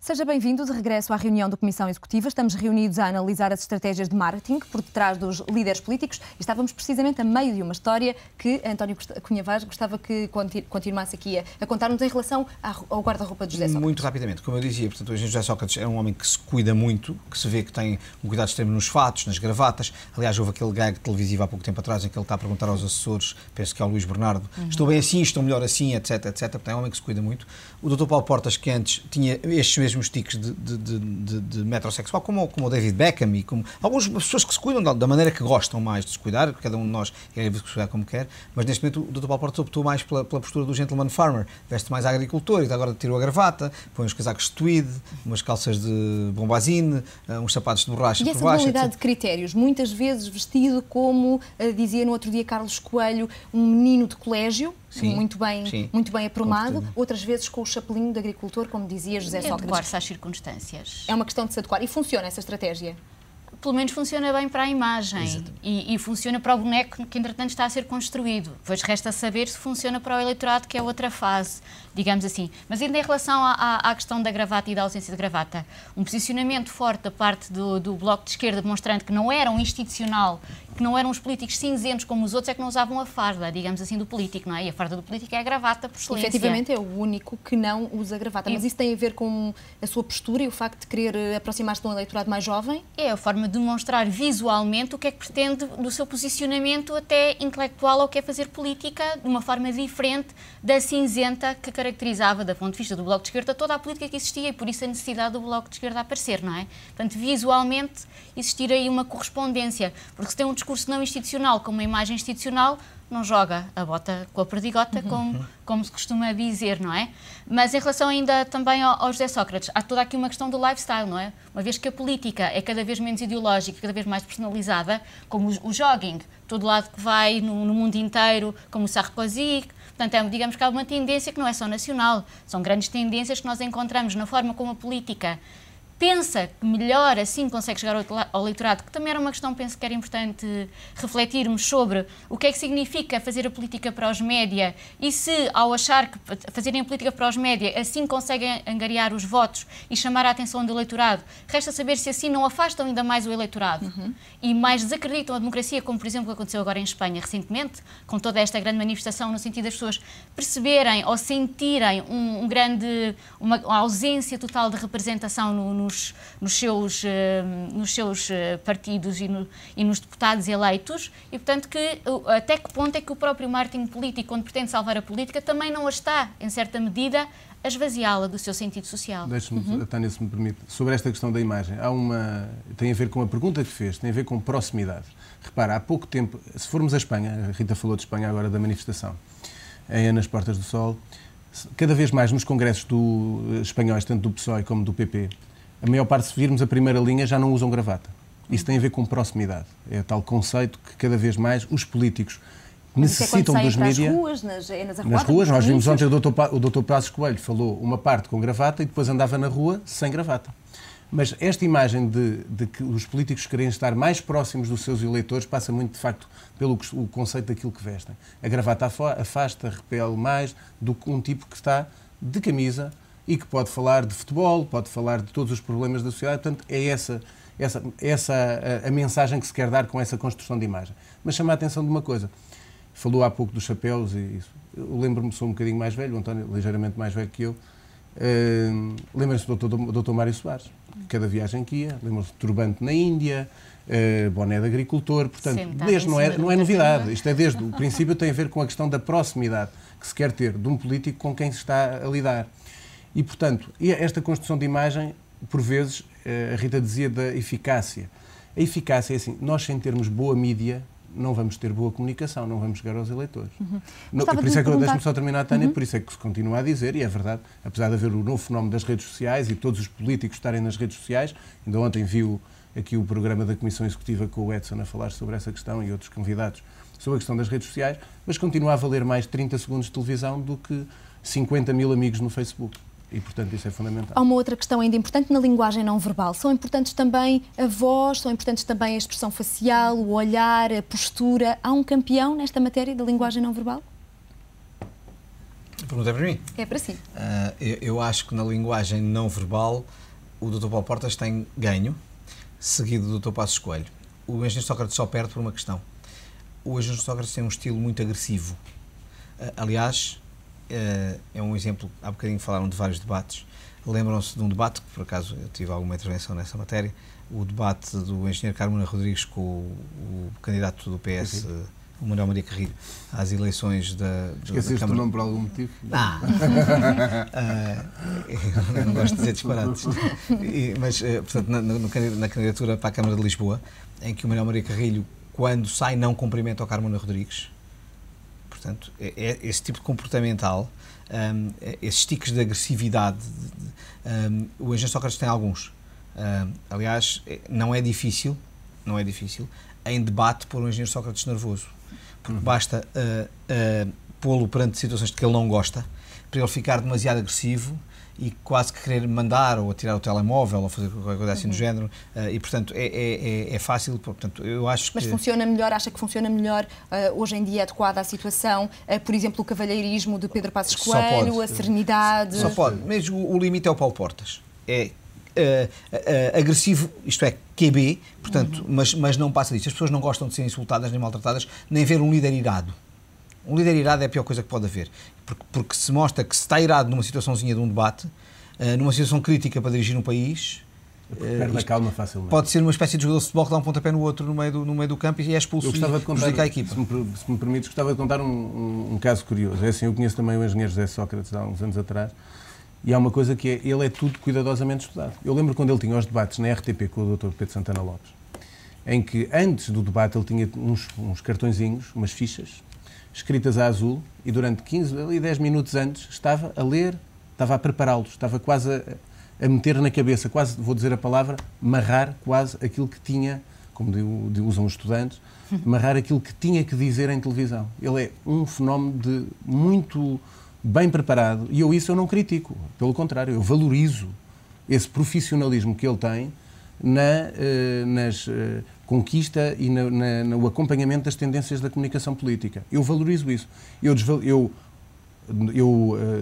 Seja bem-vindo de regresso à reunião da Comissão Executiva. Estamos reunidos a analisar as estratégias de marketing por detrás dos líderes políticos e estávamos precisamente a meio de uma história que António Cunha Vaz gostava que continuasse aqui a contar-nos em relação ao guarda-roupa de José Sócrates. Muito rapidamente, como eu dizia, portanto, hoje José Sócrates é um homem que se cuida muito, que se vê que tem um cuidado extremo nos fatos, nas gravatas. Aliás, houve aquele gag televisivo há pouco tempo atrás em que ele está a perguntar aos assessores, penso que é ao Luís Bernardo, estou bem assim, estou melhor assim, etc, etc. Portanto, é um homem que se cuida muito. O Dr. Paulo Portas, que antes tinha estes mesmos tiques de metrosexual, como o David Beckham e como algumas pessoas que se cuidam da maneira que gostam mais de se cuidar, cada um de nós é livre de se cuidar como quer, mas neste momento o Dr. Paulo Portas optou mais pela postura do gentleman farmer, veste mais agricultor e agora tirou a gravata, põe uns casacos de tweed, umas calças de bombazine, uns sapatos de borracha por baixo. E essa dualidade de critérios, muitas vezes vestido como dizia no outro dia Carlos Coelho, um menino de colégio, sim, muito bem aprumado, outras vezes com o chapelinho de agricultor, como dizia José Sócrates. Adequar-se às circunstâncias. É uma questão de se adequar. E funciona essa estratégia? Pelo menos funciona bem para a imagem e funciona para o boneco que, entretanto, está a ser construído. Depois resta saber se funciona para o eleitorado, que é outra fase, digamos assim. Mas ainda em relação à questão da gravata e da ausência de gravata, um posicionamento forte da parte do Bloco de Esquerda, demonstrando que não era um institucional, que não eram os políticos cinzentos como os outros, é que não usavam a farda, digamos assim, do político, não é? E a farda do político é a gravata, por excelência. Efetivamente é o único que não usa gravata. Mas isso tem a ver com a sua postura e o facto de querer aproximar-se de um eleitorado mais jovem? É a forma de demonstrar visualmente o que é que pretende do seu posicionamento até intelectual ou quer fazer política de uma forma diferente da cinzenta que caracterizava, do ponto de vista do Bloco de Esquerda, toda a política que existia e por isso a necessidade do Bloco de Esquerda aparecer, não é? Portanto, visualmente existir aí uma correspondência, porque se tem um discurso não institucional com uma imagem institucional, não joga a bota com a perdigota, como se costuma dizer, não é? Mas em relação ainda também ao José Sócrates, há toda aqui uma questão do lifestyle, não é? Uma vez que a política é cada vez menos ideológica, cada vez mais personalizada, como o jogging, todo lado que vai no mundo inteiro, como o Sarkozy. Portanto, digamos que há uma tendência que não é só nacional, são grandes tendências que nós encontramos na forma como a política pensa que melhor assim consegue chegar ao eleitorado, que também era uma questão, penso que era importante refletirmos sobre o que é que significa fazer a política para os média e se, ao achar que fazerem a política para os média, assim conseguem angariar os votos e chamar a atenção do eleitorado, resta saber se assim não afastam ainda mais o eleitorado e mais desacreditam a democracia, como por exemplo aconteceu agora em Espanha recentemente, com toda esta grande manifestação no sentido das pessoas perceberem ou sentirem uma ausência total de representação nos seus partidos e nos deputados eleitos e, portanto, até que ponto é que o próprio marketing político, quando pretende salvar a política, também não a está, em certa medida, a esvaziá-la do seu sentido social. Deixe-me, Tânia, se me permite, sobre esta questão da imagem, tem a ver com a pergunta que fez, tem a ver com proximidade. Repara, há pouco tempo, se formos a Espanha, a Rita falou de Espanha agora, da manifestação, nas Portas do Sol, cada vez mais nos congressos espanhóis, tanto do PSOE como do PP, a maior parte, se virmos a primeira linha, já não usam gravata. Isso tem a ver com proximidade. É tal conceito que cada vez mais os políticos necessitam dos mídias. Nas ruas, nós vimos ontem o Dr. Passos Coelho falou uma parte com gravata e depois andava na rua sem gravata. Mas esta imagem de que os políticos querem estar mais próximos dos seus eleitores passa muito, de facto, pelo o conceito daquilo que vestem. A gravata afasta, repele mais do que um tipo que está de camisa e que pode falar de futebol, pode falar de todos os problemas da sociedade. Portanto, é essa a mensagem que se quer dar com essa construção de imagem. Mas chama a atenção de uma coisa. Falou há pouco dos chapéus e isso. Eu lembro-me, sou um bocadinho mais velho, o António ligeiramente mais velho que eu. Lembra-se do Dr. Mário Soares, cada viagem que ia. Lembra-se de turbante na Índia, boné de agricultor. Portanto, não é novidade. Isto é desde o princípio, tem a ver com a questão da proximidade que se quer ter de um político com quem se está a lidar. E, portanto, esta construção de imagem, por vezes, a Rita dizia da eficácia. A eficácia é assim, nós sem termos boa mídia, não vamos ter boa comunicação, não vamos chegar aos eleitores. Por isso é que deixe-me só terminar, Tânia, por isso é que se continua a dizer, e é verdade, apesar de haver o novo fenómeno das redes sociais e todos os políticos estarem nas redes sociais, ainda ontem viu aqui o programa da Comissão Executiva com o Edson a falar sobre essa questão e outros convidados sobre a questão das redes sociais, mas continua a valer mais 30 segundos de televisão do que 50 mil amigos no Facebook. E, portanto, isso é fundamental. Há uma outra questão ainda importante na linguagem não verbal. São importantes também a voz, são importantes também a expressão facial, o olhar, a postura. Há um campeão nesta matéria da linguagem não verbal? pergunta é para mim? É para si. Eu acho que na linguagem não verbal o Dr. Paulo Portas tem ganho, seguido do Dr. Passos Coelho. O engenheiro Sócrates só perde por uma questão. O engenheiro Sócrates tem um estilo muito agressivo. Aliás, é um exemplo, há bocadinho falaram de vários debates. Lembram-se de um debate, que por acaso eu tive alguma intervenção nessa matéria, o debate do engenheiro Carmona Rodrigues com o candidato do PS, o Manuel Maria Carrilho, às eleições da Esqueceste o nome por algum motivo? Eu não gosto de dizer disparates. Mas, portanto, na candidatura para a Câmara de Lisboa, em que o Manuel Maria Carrilho, quando sai, não cumprimenta o Carmona Rodrigues. Portanto, esse tipo de comportamental, esses tiques de agressividade, o engenheiro Sócrates tem alguns. Aliás, não é difícil, em debate, pôr um engenheiro Sócrates nervoso. Porque basta pô-lo perante situações de que ele não gosta, para ele ficar demasiado agressivo e quase que querer mandar ou atirar o telemóvel ou fazer qualquer coisa assim do género, e portanto é fácil, portanto eu acho que... Mas funciona melhor, acha que funciona melhor hoje em dia, adequado à situação, por exemplo, o cavalheirismo de Pedro Passos Coelho, a serenidade... Só pode, mas o limite é o Paulo Portas, agressivo, isto é, QB, portanto, mas não passa disso. As pessoas não gostam de ser insultadas nem maltratadas, nem ver um líder irado. Um líder irado é a pior coisa que pode haver, porque se mostra que se está irado numa situaçãozinha de um debate, numa situação crítica para dirigir um país, perde a calma facilmente. Pode ser uma espécie de jogador de futebol que dá um pontapé no outro no meio do campo e é expulso e prejudica a equipa. Se me permites, gostava de contar um caso curioso. É assim, eu conheço também o engenheiro José Sócrates há uns anos atrás, e há uma coisa que ele é tudo cuidadosamente estudado. Eu lembro quando ele tinha os debates na RTP com o Dr. Pedro Santana Lopes, em que antes do debate ele tinha uns cartõezinhos, umas fichas, escritas a azul, e durante 15 e 10 minutos antes estava a ler, estava a prepará-los, estava quase a meter na cabeça, quase, vou dizer a palavra, marrar quase aquilo que tinha, como usam os estudantes, marrar aquilo que tinha que dizer em televisão. Ele é um fenómeno de muito bem preparado, e eu não critico, pelo contrário, eu valorizo esse profissionalismo que ele tem na conquista e no acompanhamento das tendências da comunicação política. Eu valorizo isso. Eu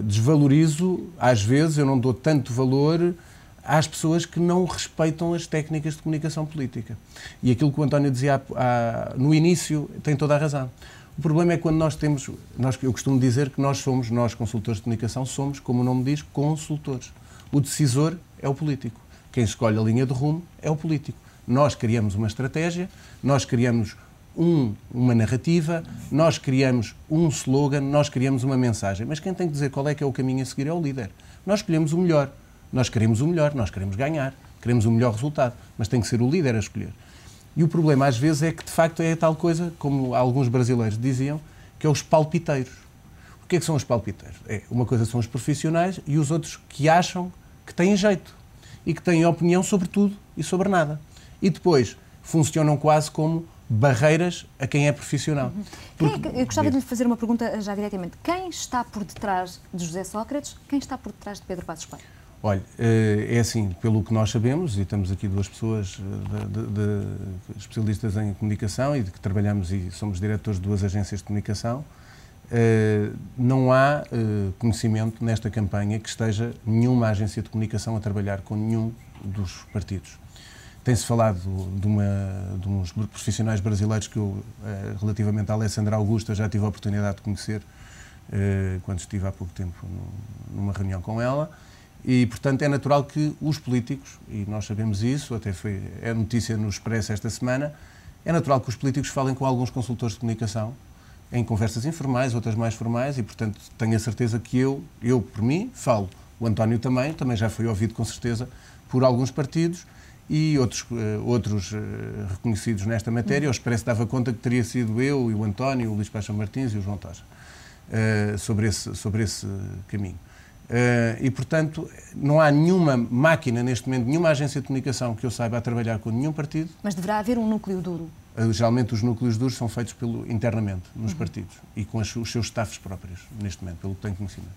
desvalorizo, às vezes, eu não dou tanto valor às pessoas que não respeitam as técnicas de comunicação política. E aquilo que o António dizia no início tem toda a razão. O problema é quando eu costumo dizer que nós consultores de comunicação, somos, como o nome diz, consultores. O decisor é o político. Quem escolhe a linha de rumo é o político. Nós criamos uma estratégia, nós criamos uma narrativa, nós criamos um slogan, nós criamos uma mensagem. Mas quem tem que dizer qual é que é o caminho a seguir é o líder. Nós escolhemos o melhor. Nós queremos o melhor, nós queremos ganhar, queremos o melhor resultado. Mas tem que ser o líder a escolher. E o problema, às vezes, é que, de facto, é a tal coisa, como alguns brasileiros diziam, que é os palpiteiros. O que é que são os palpiteiros? Uma coisa são os profissionais e os outros que acham que têm jeito e que têm opinião sobre tudo e sobre nada. E depois funcionam quase como barreiras a quem é profissional. Eu gostava de lhe fazer uma pergunta já diretamente. Quem está por detrás de José Sócrates? Quem está por detrás de Pedro Passos Coelho? Olha, é assim, pelo que nós sabemos, e estamos aqui duas pessoas especialistas em comunicação e de que trabalhamos e somos diretores de duas agências de comunicação, não há conhecimento nesta campanha que esteja nenhuma agência de comunicação a trabalhar com nenhum dos partidos. Tem-se falado de uns profissionais brasileiros que eu, relativamente à Alessandra Augusta, já tive a oportunidade de conhecer quando estive há pouco tempo numa reunião com ela. E, portanto, é natural que os políticos, e nós sabemos isso, até é notícia no Expresso esta semana, é natural que os políticos falem com alguns consultores de comunicação em conversas informais, outras mais formais, e, portanto, tenho a certeza que eu por mim, falo. O António também já foi ouvido, com certeza, por alguns partidos e outros reconhecidos nesta matéria. O Expresso dava conta que teria sido eu e o António, o Luís Paixão Martins e o João Toja sobre esse caminho. E, portanto, não há nenhuma máquina neste momento, nenhuma agência de comunicação que eu saiba a trabalhar com nenhum partido. Mas deverá haver um núcleo duro? Geralmente os núcleos duros são feitos internamente nos partidos e com os seus staffs próprios, neste momento, pelo que tenho conhecimento.